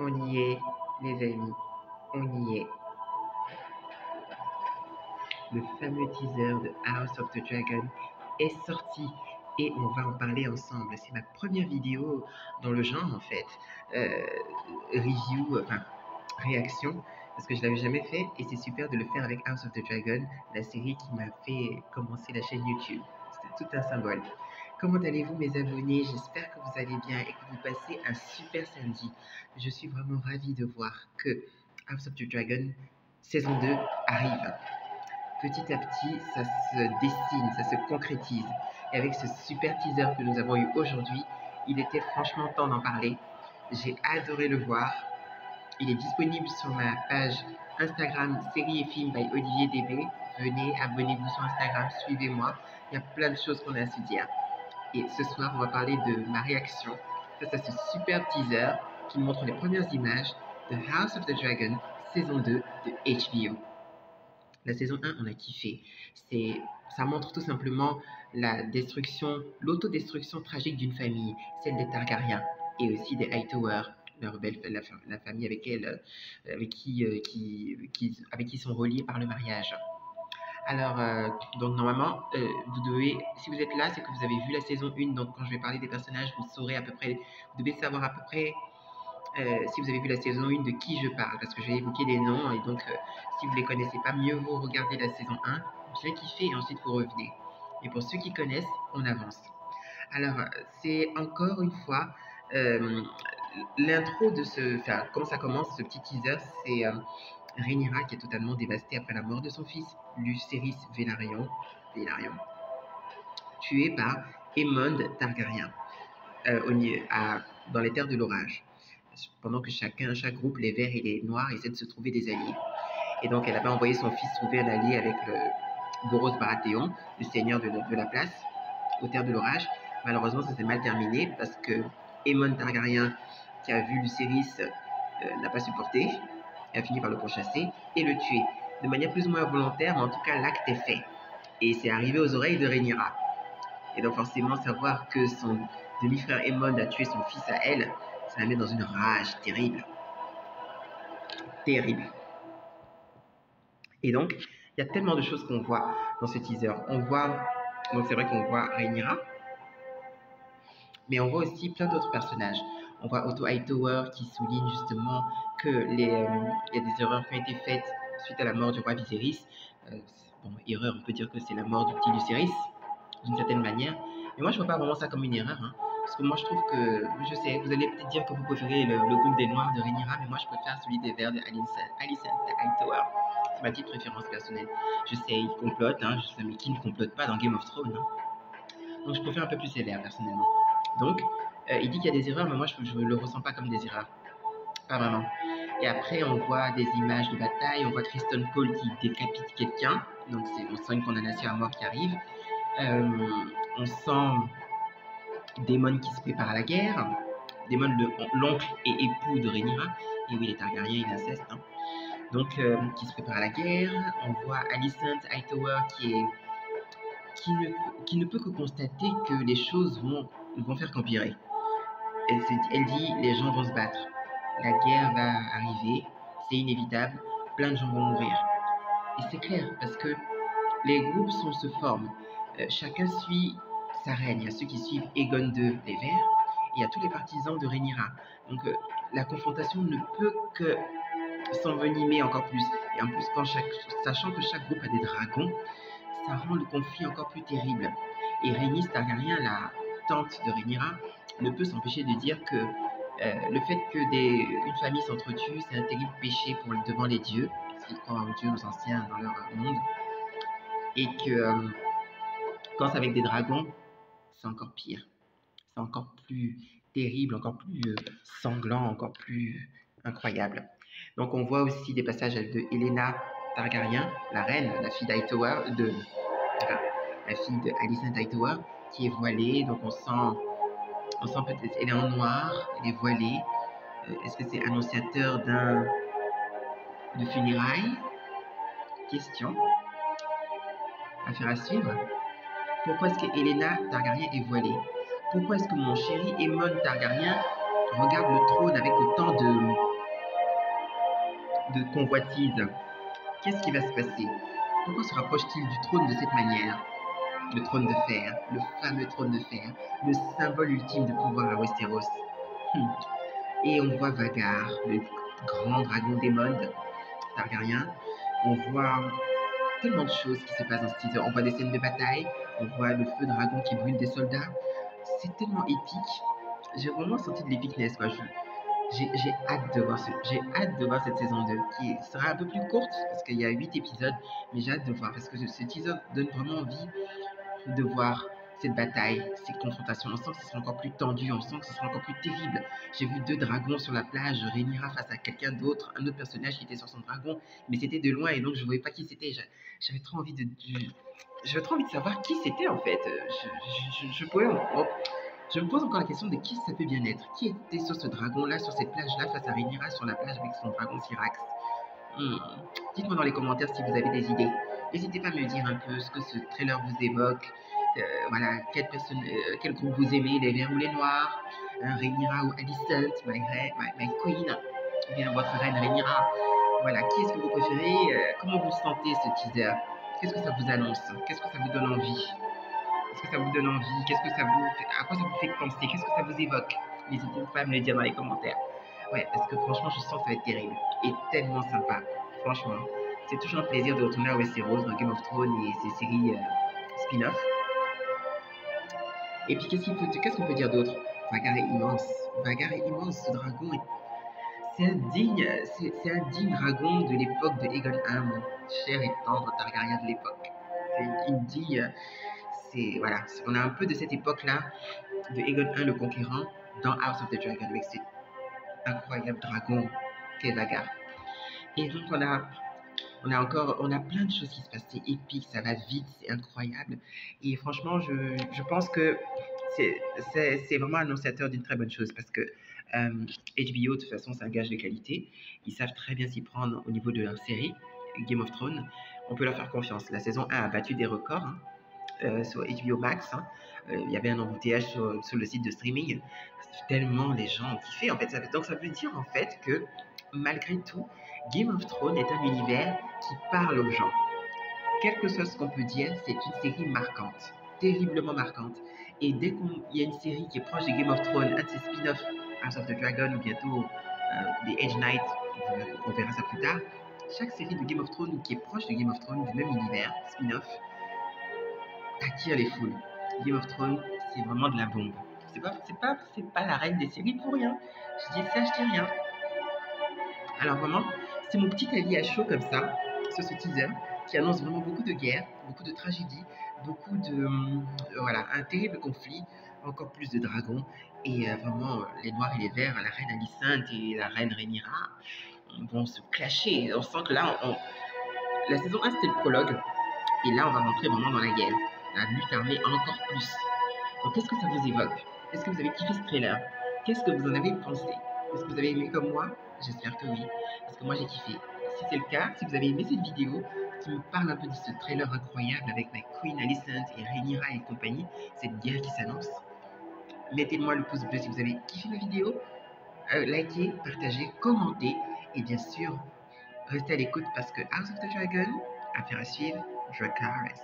On y est, les amis, on y est. Le fameux teaser de House of the Dragon est sorti et on va en parler ensemble. C'est ma première vidéo dans le genre en fait, review, enfin réaction, parce que je l'avais jamais fait et c'est super de le faire avec House of the Dragon, la série qui m'a fait commencer la chaîne YouTube. C'est tout un symbole. Comment allez-vous mes abonnés? J'espère que vous allez bien et que vous passez un super samedi. Je suis vraiment ravie de voir que House of the Dragon saison 2 arrive. Petit à petit, ça se dessine, ça se concrétise. Et avec ce super teaser que nous avons eu aujourd'hui, il était franchement temps d'en parler. J'ai adoré le voir. Il est disponible sur ma page Instagram Séries et Films by Olivier DB. Venez, abonnez-vous sur Instagram, suivez-moi. Il y a plein de choses qu'on a à se dire. Et ce soir, on va parler de ma réaction face à ce super teaser qui montre les premières images de House of the Dragon, saison 2 de HBO. La saison 1, on a kiffé. Ça montre tout simplement la destruction, l'autodestruction tragique d'une famille, celle des Targaryens et aussi des Hightower, la famille avec qui sont reliés par le mariage. Alors, donc normalement, si vous êtes là, c'est que vous avez vu la saison 1, donc quand je vais parler des personnages, vous saurez à peu près, vous devez savoir à peu près si vous avez vu la saison 1 de qui je parle, parce que je vais évoquer des noms, et donc si vous ne les connaissez pas, mieux vaut regarder la saison 1, bien kiffer, et ensuite vous revenez. Et pour ceux qui connaissent, on avance. Alors, c'est encore une fois l'intro de enfin, comment ça commence, ce petit teaser, c'est Rhaenyra qui est totalement dévastée après la mort de son fils, Lucerys Velaryon, tué par Aemond Targaryen dans les terres de l'orage. Pendant que chaque groupe, les verts et les noirs, essaient de se trouver des alliés. Et donc, elle avait envoyé son fils trouver un allié avec le Boros Baratheon, le seigneur de la place, aux terres de l'orage. Malheureusement, ça s'est mal terminé parce que Aemon Targaryen, qui a vu Lucerys, n'a pas supporté, et a fini par le pourchasser et le tuer. De manière plus ou moins volontaire, mais en tout cas, l'acte est fait. Et c'est arrivé aux oreilles de Rhaenyra. Et donc, forcément, savoir que son demi-frère Aemon a tué son fils à elle, ça la met dans une rage terrible. Terrible. Et donc, il y a tellement de choses qu'on voit dans ce teaser. Donc c'est vrai qu'on voit Rhaenyra, mais on voit aussi plein d'autres personnages. On voit Otto Hightower qui souligne justement que il y a des erreurs qui ont été faites suite à la mort du roi Viserys. Erreur, on peut dire que c'est la mort du petit Lucerys, d'une certaine manière. Mais moi, je ne vois pas vraiment ça comme une erreur. Parce que moi, je trouve que, je sais, vous allez peut-être dire que vous préférez le groupe des Noirs de Rhaenyra, mais moi, je préfère celui des Verts de Alicent Hightower. C'est ma petite préférence personnelle. Je sais, ils complotent, je sais, mais qui ne complote pas dans Game of Thrones. Donc, je préfère un peu plus sévère, personnellement. Donc, il dit qu'il y a des erreurs, mais moi, je ne le ressens pas comme des erreurs. Pas vraiment. Et après, on voit des images de bataille, on voit Kristen Cole qui décapite quelqu'un. Donc, on sent une condamnation à mort qui arrive. On sent Daemon qui se prépare à la guerre. Daemon, l'oncle et époux de Rhaenyra. Et oui, les Targaryens, ils incestent. Donc, qui se prépare à la guerre. On voit Alicent Hightower qui ne peut que constater que les choses vont faire qu'empirer. Elle dit, les gens vont se battre. La guerre va arriver. C'est inévitable. Plein de gens vont mourir. Et c'est clair, parce que les groupes se forment. Chacun suit sa reine. Il y a ceux qui suivent Aegon II, les Verts, et il y a tous les partisans de Rhaenyra. Donc la confrontation ne peut que s'envenimer encore plus. Et en plus, sachant que chaque groupe a des dragons, ça rend le conflit encore plus terrible. Et Rhaenys Targaryen, la tante de Rhaenyra, ne peut s'empêcher de dire que le fait qu'une famille s'entretue, c'est un terrible péché devant les dieux, s'ils croient aux dieux, aux anciens dans leur monde. Et que quand c'est avec des dragons, c'est encore pire. C'est encore plus terrible, encore plus sanglant, encore plus incroyable. Donc on voit aussi des passages de Helaena Targaryen, la reine, la fille la fille de Alicent Hightower, qui est voilée. Donc on sent peut-être, elle est en noir, elle est voilée. Est-ce que c'est annonciateur de funérailles? Question. Affaire à suivre. Pourquoi est-ce que Helaena Targaryen est voilée? Pourquoi est-ce que mon chéri Aemon Targaryen regarde le trône avec autant de convoitise. Qu'est-ce qui va se passer? Pourquoi se rapproche-t-il du trône de cette manière? Le trône de fer, le fameux trône de fer, le symbole ultime de pouvoir à Westeros. Et on voit Vagar, le grand dragon des mondes Targaryen. On voit tellement de choses qui se passent dans ce teaser. On voit des scènes de bataille, on voit le feu dragon qui brûle des soldats. C'est tellement épique. J'ai vraiment senti de l'épicness, quoi. J'ai hâte de voir cette saison 2 qui sera un peu plus courte parce qu'il y a 8 épisodes, mais j'ai hâte de voir parce que ce teaser donne vraiment envie de voir cette bataille, cette confrontation. On sent que ce sera encore plus tendu, on sent que ce sera encore plus terrible. J'ai vu 2 dragons sur la plage, Rhaenyra face à quelqu'un d'autre, un autre personnage qui était sur son dragon, mais c'était de loin et donc je ne voyais pas qui c'était. J'avais trop envie de savoir qui c'était en fait. Je me pose encore la question de qui ça peut bien être. Qui était sur ce dragon-là, sur cette plage-là, face à Rhaenyra sur la plage avec son dragon Syrax. Dites-moi dans les commentaires si vous avez des idées. N'hésitez pas à me dire un peu ce que ce trailer vous évoque. Voilà, quel groupe vous aimez, les verts ou les noirs, Rhaenyra ou Alicent, my queen, ou bien votre reine Rhaenyra. Voilà, qui est-ce que vous préférez? Comment vous sentez ce teaser? Qu'est-ce que ça vous annonce? Qu'est-ce que ça vous donne envie? Est-ce que ça vous donne envie? Qu'est-ce que ça vous fait? À quoi ça vous fait penser? Qu'est-ce que ça vous évoque? N'hésitez pas à me le dire dans les commentaires. Ouais, parce que franchement, je sens que ça va être terrible et tellement sympa. Franchement, c'est toujours un plaisir de retourner à Westeros dans Game of Thrones et ses séries spin-off. Et puis, qu'est-ce qu'on peut dire d'autre? Vagar est immense. Vagar est immense. Ce dragon c'est un digne dragon de l'époque de Aegon I, mon cher et tendre Targaryen de l'époque. Voilà, on a un peu de cette époque-là de Aegon I le Conquérant dans House of the Dragon avec cet incroyable dragon qu'est Vagar. Et donc on a plein de choses qui se passent, c'est épique, ça va vite, c'est incroyable. Et franchement, je pense que c'est vraiment annonciateur d'une très bonne chose parce que HBO, de toute façon, c'est un gage de qualité. Ils savent très bien s'y prendre au niveau de leur série, Game of Thrones. On peut leur faire confiance. La saison 1 a battu des records sur HBO Max. Il y avait un embouteillage sur le site de streaming. Tellement les gens ont kiffé, en fait. Donc ça veut dire, en fait, que malgré tout, Game of Thrones est un univers qui parle aux gens. Quel que soit ce qu'on peut dire, c'est une série marquante, terriblement marquante. Et dès qu'il y a une série qui est proche de Game of Thrones, un de ses spin-offs, House of the Dragon ou bientôt The Edge Knight, on verra ça plus tard, chaque série de Game of Thrones qui est proche de Game of Thrones, du même univers, spin-off, attire les foules. Game of Thrones, c'est vraiment de la bombe. C'est pas la reine des séries pour rien. Je dis ça, je dis rien. Alors vraiment, c'est mon petit avis à chaud comme ça, sur ce teaser, qui annonce vraiment beaucoup de guerre, beaucoup de tragédie, beaucoup de... voilà, un terrible conflit, encore plus de dragons, et vraiment, les noirs et les verts, la reine Alicent et la reine Rhaenyra vont se clasher. On sent que là, la saison 1, c'était le prologue, et là, on va rentrer vraiment dans la guerre, la lutte armée encore plus. Donc, qu'est-ce que ça vous évoque? Est-ce que vous avez kiffé ce trailer? Qu'est-ce que vous en avez pensé? Est-ce que vous avez aimé comme moi? J'espère que oui, parce que moi j'ai kiffé. Si c'est le cas, si vous avez aimé cette vidéo qui me parle un peu de ce trailer incroyable avec ma Queen Alicent et Rhaenyra et compagnie, cette guerre qui s'annonce, mettez-moi le pouce bleu si vous avez kiffé la vidéo, likez, partagez, commentez et bien sûr, restez à l'écoute parce que House of the Dragon, affaire à suivre, Dracarys.